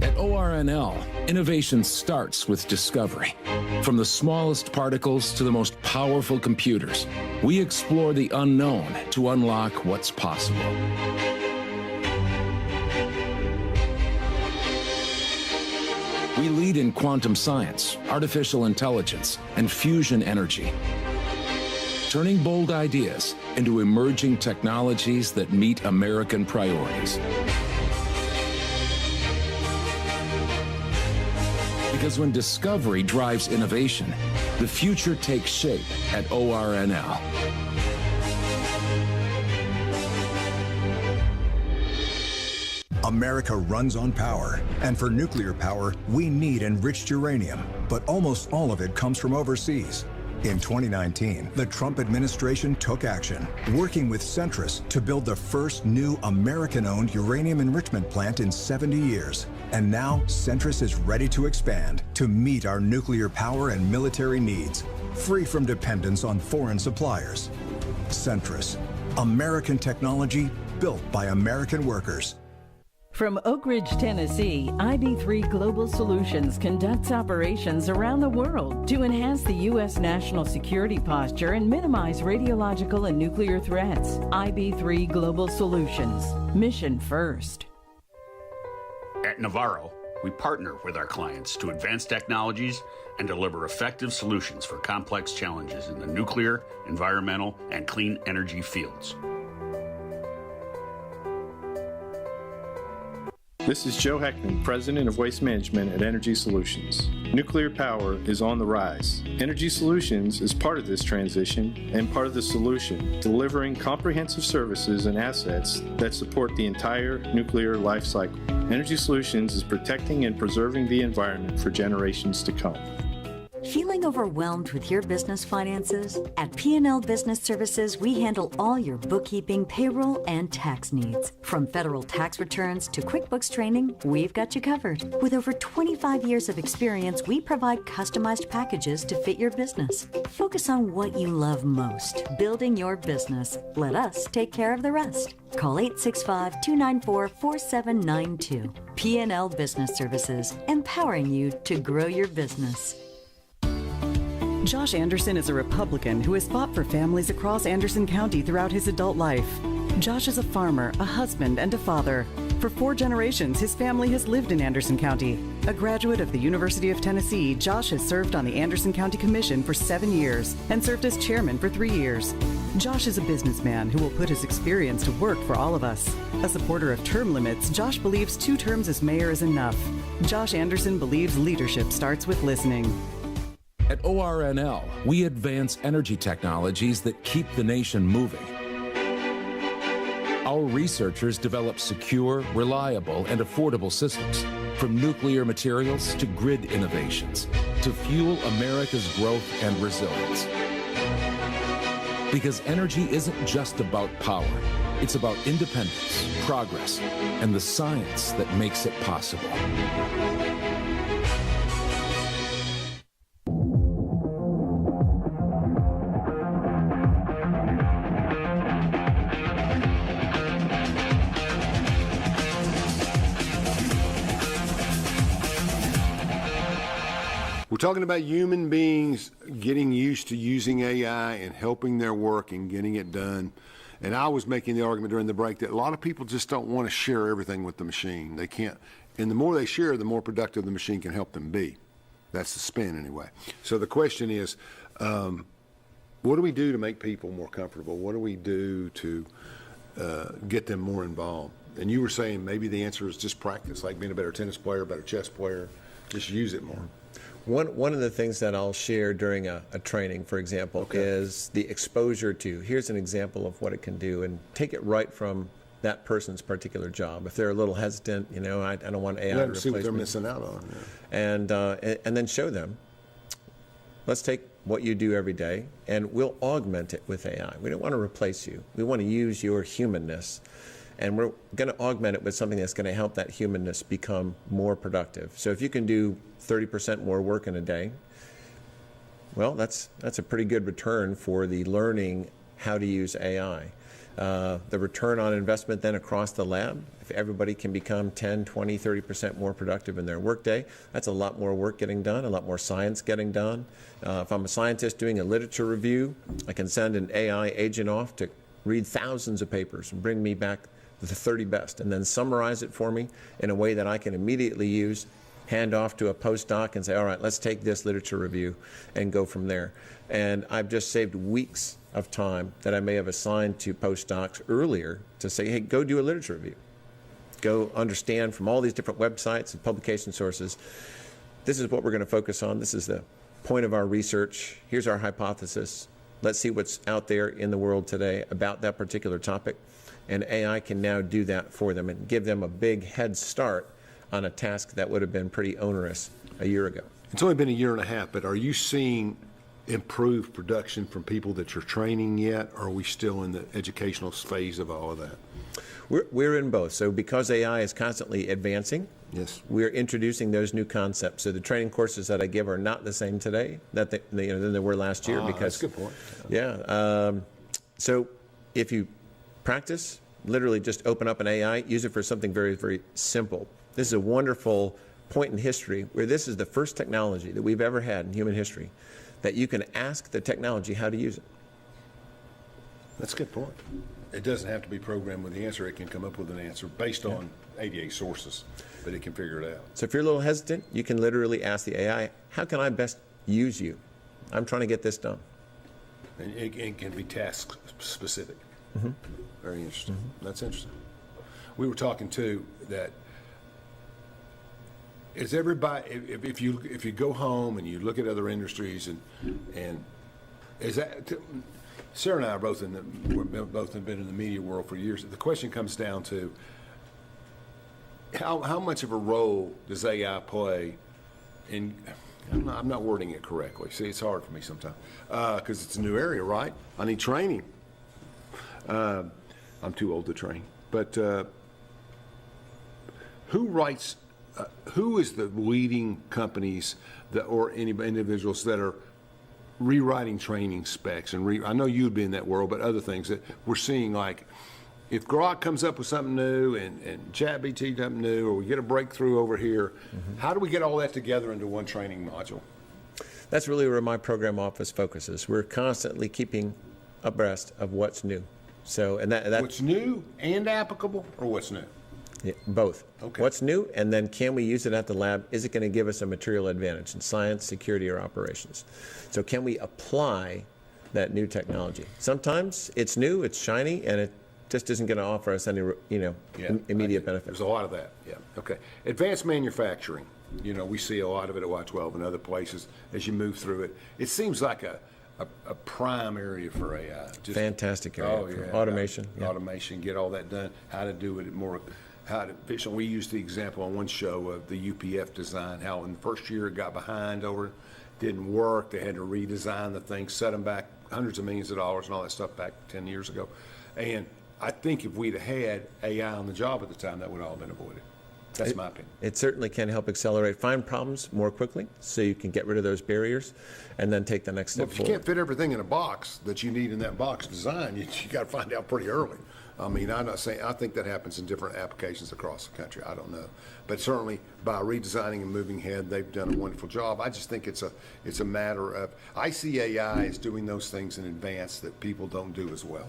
At ORNL, innovation starts with discovery. From the smallest particles to the most powerful computers, we explore the unknown to unlock what's possible. We lead in quantum science, artificial intelligence, and fusion energy, turning bold ideas into emerging technologies that meet American priorities. Because when discovery drives innovation, the future takes shape at ORNL. America runs on power, and for nuclear power, we need enriched uranium, but almost all of it comes from overseas. In 2019, the Trump administration took action, working with Centrus to build the first new American-owned uranium enrichment plant in 70 years. And now, Centrus is ready to expand to meet our nuclear power and military needs, free from dependence on foreign suppliers. Centrus, American technology built by American workers. From Oak Ridge, Tennessee, IB3 Global Solutions conducts operations around the world to enhance the U.S. national security posture and minimize radiological and nuclear threats. IB3 Global Solutions. Mission first. At Navarro, we partner with our clients to advance technologies and deliver effective solutions for complex challenges in the nuclear, environmental, and clean energy fields. This is Joe Heckman, President of Waste Management at Energy Solutions. Nuclear power is on the rise. Energy Solutions is part of this transition and part of the solution, delivering comprehensive services and assets that support the entire nuclear life cycle. Energy Solutions is protecting and preserving the environment for generations to come. Feeling overwhelmed with your business finances? At P&L Business Services, we handle all your bookkeeping, payroll, and tax needs. From federal tax returns to QuickBooks training, we've got you covered. With over 25 years of experience, we provide customized packages to fit your business. Focus on what you love most, building your business. Let us take care of the rest. Call 865-294-4792. P&L Business Services, empowering you to grow your business. Josh Anderson is a Republican who has fought for families across Anderson County throughout his adult life. Josh is a farmer, a husband, and a father. For 4 generations, his family has lived in Anderson County. A graduate of the University of Tennessee, Josh has served on the Anderson County Commission for 7 years and served as chairman for 3 years. Josh is a businessman who will put his experience to work for all of us. A supporter of term limits, Josh believes 2 terms as mayor is enough. Josh Anderson believes leadership starts with listening. At ORNL, we advance energy technologies that keep the nation moving. Our researchers develop secure, reliable, and affordable systems, from nuclear materials to grid innovations, to fuel America's growth and resilience. Because energy isn't just about power, it's about independence, progress, and the science that makes it possible. We're talking about human beings getting used to using AI and helping their work and getting it done. And I was making the argument during the break that a lot of people just don't want to share everything with the machine. They can't. And the more they share, the more productive the machine can help them be. That's the spin anyway. So the question is, what do we do to make people more comfortable? What do we do to get them more involved? And you were saying maybe the answer is just practice, like being a better tennis player, a better chess player. Just use it more. One of the things that I'll share during a training, for example, is the exposure to, here's an example of what it can do, and take it right from that person's particular job. If they're a little hestant, I don't want AI to replace see what they're me. missing out on. Yeah. And then show them, let's take what you do every day, and we'll augment it with AI. We don't want to replace you. We want to use your humanness. And we're going to augment it with something that's going to help that humanness become more productive. So if you can do 30% more work in a day, well, that's a pretty good return for the learning how to use AI. The return on investment then across the lab, if everybody can become 10, 20, 30% more productive in their workday, that's a lot more work getting done, a lot more science getting done. If I'm a scientist doing a literature review, I can send an AI agent off to read thousands of papers and bring me back the 30 best, and then summarize it for me in a way that I can immediately use, hand off to a postdoc and say, all right, let's take this literature review and go from there. And I've just saved weeks of time that I may have assigned to postdocs earlier to say, hey, go do a literature review. Go understand from all these different websites and publication sources, this is what we're going to focus on. This is the point of our research. Here's our hypothesis. Let's see what's out there in the world today about that particular topic. And AI can now do that for them and give them a big head start on a task that would have been pretty onerous a year ago. It's only been a year and a half, but are you seeing improved production from people that you're training yet, or are we still in the educational phase of all of that? We're in both. So because AI is constantly advancing, yes, we're introducing those new concepts. So the training courses that I give are not the same today than they were last year. Because that's a good point. Yeah. So if you practice, literally just open up an AI, use it for something very, very simple. This is a wonderful point in history where this is the first technology that we've ever had in human history that you can ask the technology how to use it. That's a good point. It doesn't have to be programmed with the answer. It can come up with an answer based on 88 sources, but it can figure it out. So if you're a little hesitant, you can literally ask the AI, how can I best use you? I'm trying to get this done. And it can be task specific. Very interesting. That's interesting. We were talking too that is everybody, if you go home and you look at other industries and is that, Sarah and I are both have been in the media world for years. The question comes down to how much of a role does AI play in, I'm not wording it correctly. See, it's hard for me sometimes because it's a new area, right? I need training. I'm too old to train. But who is the leading companies or any individuals that are rewriting training specs? And I know you'd be in that world, but other things that we're seeing, like if Grok comes up with something new and ChatGPT something new, or we get a breakthrough over here, how do we get all that together into one training module? That's really where my program office focuses. We're constantly keeping abreast of what's new. So, and that what's new and applicable, or what's new? Yeah, both. Okay. What's new, and then can we use it at the lab? Is it going to give us a material advantage in science, security, or operations? So can we apply that new technology? Sometimes it's new, it's shiny, and it just isn't going to offer us any, immediate benefit. There's a lot of that. Yeah. Okay. Advanced manufacturing. We see a lot of it at Y12 and other places as you move through it. It seems like a prime area for AI. Fantastic area for automation. Automation, get all that done. How to do it more, how to efficient. We used the example on one show of the UPF design, how in the first year it got behind over, didn't work. They had to redesign the thing, set them back hundreds of millions of dollars and all that stuff back 10 years ago. And I think if we'd had AI on the job at the time, that would all have been avoided. That's my opinion. It certainly can help find problems more quickly, so you can get rid of those barriers and then take the next step If forward. you can't fit everything in a box that you need in that box design, you got to find out pretty early. I mean, I'm not saying, I think that happens in different applications across the country. I don't know. But certainly by redesigning and moving ahead, they've done a wonderful job. I just think it's a matter of, I see AI as doing those things in advance that people don't do as well.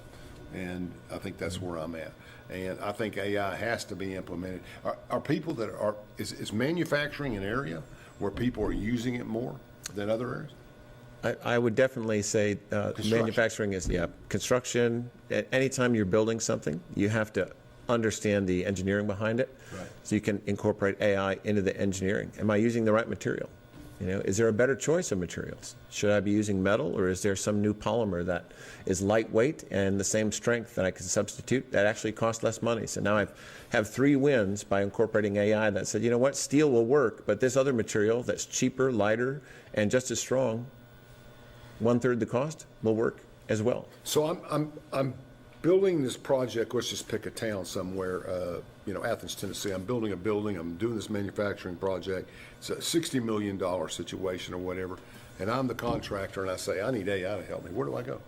And I think that's where I'm at. And I think AI has to be implemented. Are people that are, is manufacturing an area where people are using it more than other areas? I would definitely say manufacturing is, construction. Anytime you're building something, you have to understand the engineering behind it. Right. So you can incorporate AI into the engineering. Am I using the right material? Is there a better choice of materials? Should I be using metal, or is there some new polymer that is lightweight and the same strength that I can substitute that actually costs less money? So now I have 3 wins by incorporating AI that said, steel will work, but this other material that's cheaper, lighter, and just as strong, 1/3 the cost, will work as well. So I'm building this project. Let's just pick a town somewhere. Athens, Tennessee. I'm building a building. I'm doing this manufacturing project. It's a $60 million situation or whatever. And I'm the contractor, and I say, I need AI to help me. Where do I go?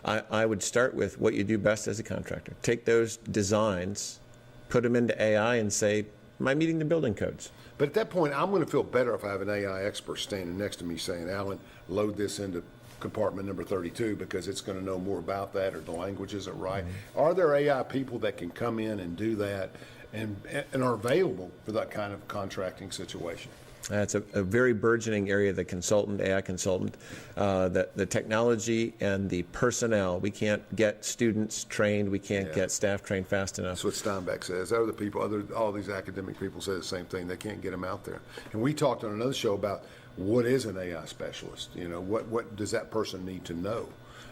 I would start with what you do best as a contractor. Take those designs, put them into AI, and say, am I meeting the building codes? But at that point, I'm going to feel better if I have an AI expert standing next to me saying, Alan, load this into compartment number 32 because it's going to know more about that, or the language isn't right. Are there AI people that can come in and do that and are available for that kind of contracting situation? It's a very burgeoning area, the AI consultant, the technology and the personnel. We can't get students trained. We can't get staff trained fast enough. That's what Steinbeck says. Other people, all these academic people say the same thing. They can't get them out there. And we talked on another show about what is an AI specialist? What does that person need to know?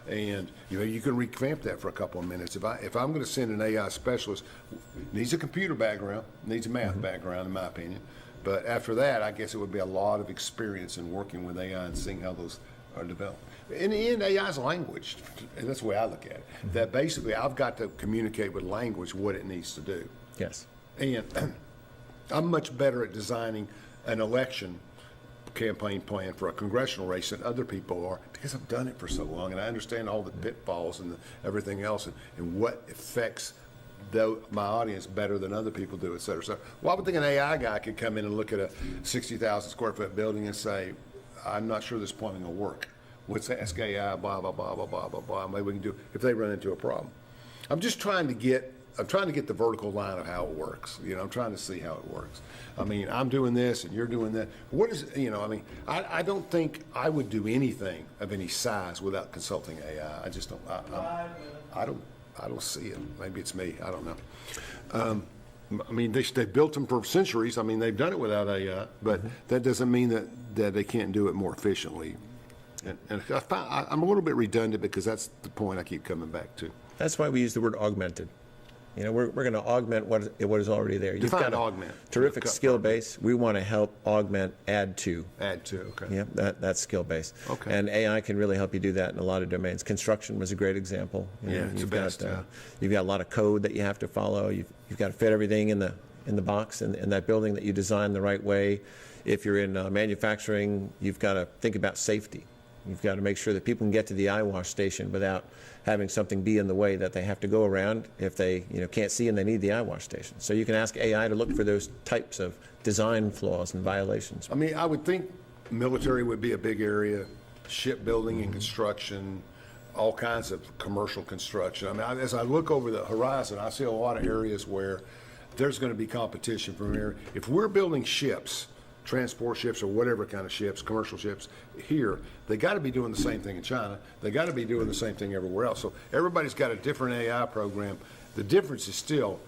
And you can revamp that for a couple of minutes. If I'm going to send an AI specialist, needs a computer background, needs a math background, in my opinion. But after that, I guess it would be a lot of experience in working with AI and seeing how those are developed. In the end, AI is language, and that's the way I look at it. That basically, I've got to communicate with language what it needs to do. Yes. And I'm much better at designing an election campaign plan for a congressional race than other people are, because I've done it for so long and I understand all the pitfalls and everything else and what affects my audience better than other people do, et cetera. So, well, I would think an AI guy could come in and look at a 60,000 square foot building and say, I'm not sure this plumbing will work. Let's ask AI, blah, blah, blah, blah, blah, blah, blah. Maybe we can do if they run into a problem. I'm trying to get the vertical line of how it works. I'm trying to see how it works. I mean, I'm doing this and you're doing that. What is, I don't think I would do anything of any size without consulting AI. I just don't, I don't see it. Maybe it's me. I don't know. I mean, they've built them for centuries. I mean, they've done it without AI, but that doesn't mean that they can't do it more efficiently. And I'm a little bit redundant because that's the point I keep coming back to. That's why we use the word augmented. We're going to augment what is already there. You've got a augment. Terrific skill base. We want to help augment, add to. Add to, okay. Yeah, that's skill base. Okay. And AI can really help you do that in a lot of domains. Construction was a great example. It's the best. You've got a lot of code that you have to follow. You've got to fit everything in the box in that building that you design the right way. If you're in manufacturing, you've got to think about safety. You've got to make sure that people can get to the eye wash station without having something be in the way that they have to go around if they can't see and they need the eye wash station. So you can ask AI to look for those types of design flaws and violations. I mean, I would think military would be a big area, shipbuilding and construction, all kinds of commercial construction. I mean, as I look over the horizon, I see a lot of areas where there's going to be competition from here. If we're building ships, transport ships or whatever kind of ships, commercial ships here, they got to be doing the same thing in China. They got to be doing the same thing everywhere else. So everybody's got a different AI program. The difference is still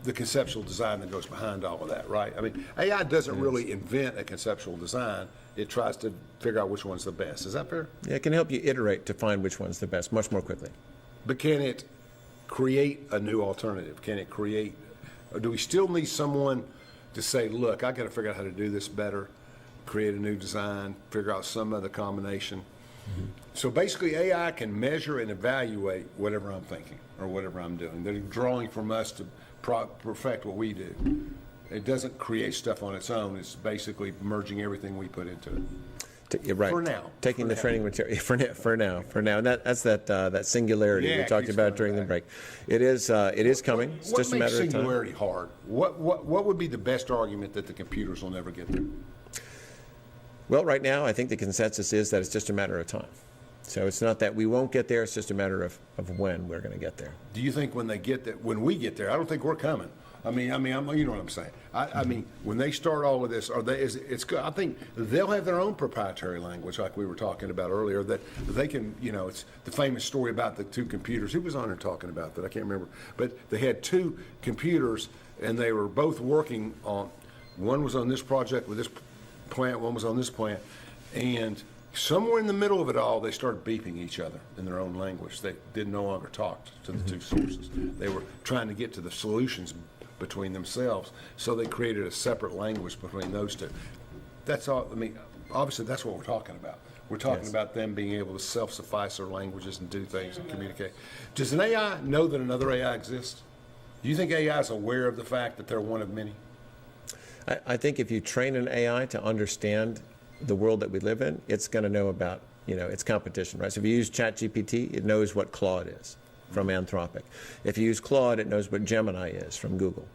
the conceptual design that goes behind all of that, right? I mean, AI doesn't really invent a conceptual design. It tries to figure out which one's the best. Is that fair? Yeah, it can help you iterate to find which one's the best much more quickly. But can it create a new alternative? Can it create, or do we still need someone to say, look, I got to figure out how to do this better, create a new design, figure out some other combination. Mm-hmm. So basically AI can measure and evaluate whatever I'm thinking or whatever I'm doing. They're drawing from us to perfect what we do. It doesn't create stuff on its own. It's basically merging everything we put into it. You're right. For now. Taking the training material for now. And that's that singularity we talked about during the break. It is coming. It's just a matter of time. What makes singularity hard? What would be the best argument that the computers will never get there? Well, right now I think the consensus is that it's just a matter of time. So it's not that we won't get there. It's just a matter of when we're going to get there. Do you think when we get there? I don't think we're coming. I mean, you know what I'm saying. I mean, when they start all of this, I think they'll have their own proprietary language, like we were talking about earlier. That they can, it's the famous story about the two computers. Who was on there talking about that? I can't remember. But they had two computers, and they were both working on. One was on this project with this plant. One was on this plant, and somewhere in the middle of it all, they started beeping each other in their own language. They did no longer talk to the two sources. They were trying to get to the solutions between themselves, so they created a separate language between those two. That's all. I mean, obviously, that's what we're talking about. We're talking about them being able to self-suffice their languages and do things and communicate. Does an AI know that another AI exists? Do you think AI is aware of the fact that they're one of many? I think if you train an AI to understand the world that we live in, it's going to know about its competition, right? So if you use ChatGPT, it knows what Claude is from Anthropic. If you use Claude, it knows what Gemini is from Google,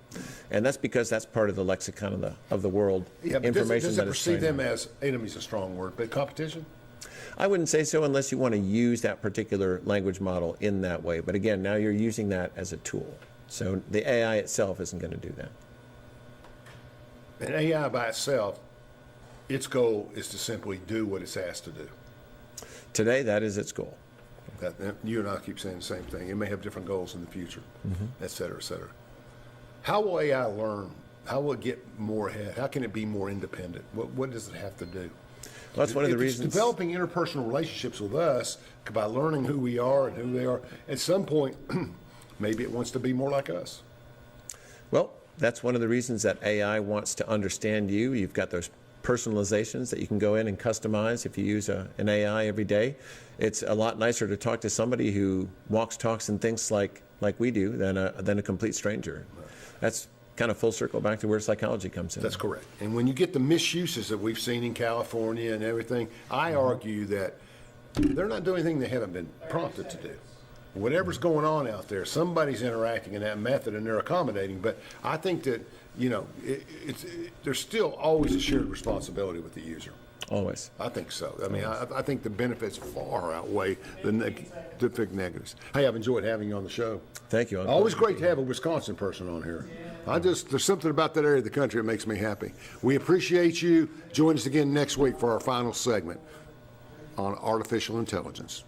and that's because that's part of the lexicon of the world. Yeah, but does it perceive them as enemies? A strong word, but competition? I wouldn't say so unless you want to use that particular language model in that way. But again, now you're using that as a tool. So the AI itself isn't going to do that. An AI by itself, its goal is to simply do what it's asked to do. Today, that is its goal. You and I keep saying the same thing. It may have different goals in the future, et cetera, et cetera. How will AI learn? How will it get more ahead? How can it be more independent? What does it have to do? Well, that's one of the reasons. It's developing interpersonal relationships with us by learning who we are and who they are. At some point, maybe it wants to be more like us. Well, that's one of the reasons that AI wants to understand you. You've got those personalizations that you can go in and customize if you use an AI every day. It's a lot nicer to talk to somebody who walks, talks, and thinks like we do than a complete stranger. That's kind of full circle back to where psychology comes in. That's correct. And when you get the misuses that we've seen in California and everything, I argue that they're not doing anything they haven't been prompted to do. whatever's going on out there, somebody's interacting in that method and they're accommodating. But I think that, there's still always a shared responsibility with the user. Always. I think so. I mean, I think the benefits far outweigh the negatives. Hey, I've enjoyed having you on the show. Thank you. Always great to have a Wisconsin person on here. There's something about that area of the country that makes me happy. We appreciate you. Join us again next week for our final segment on artificial intelligence.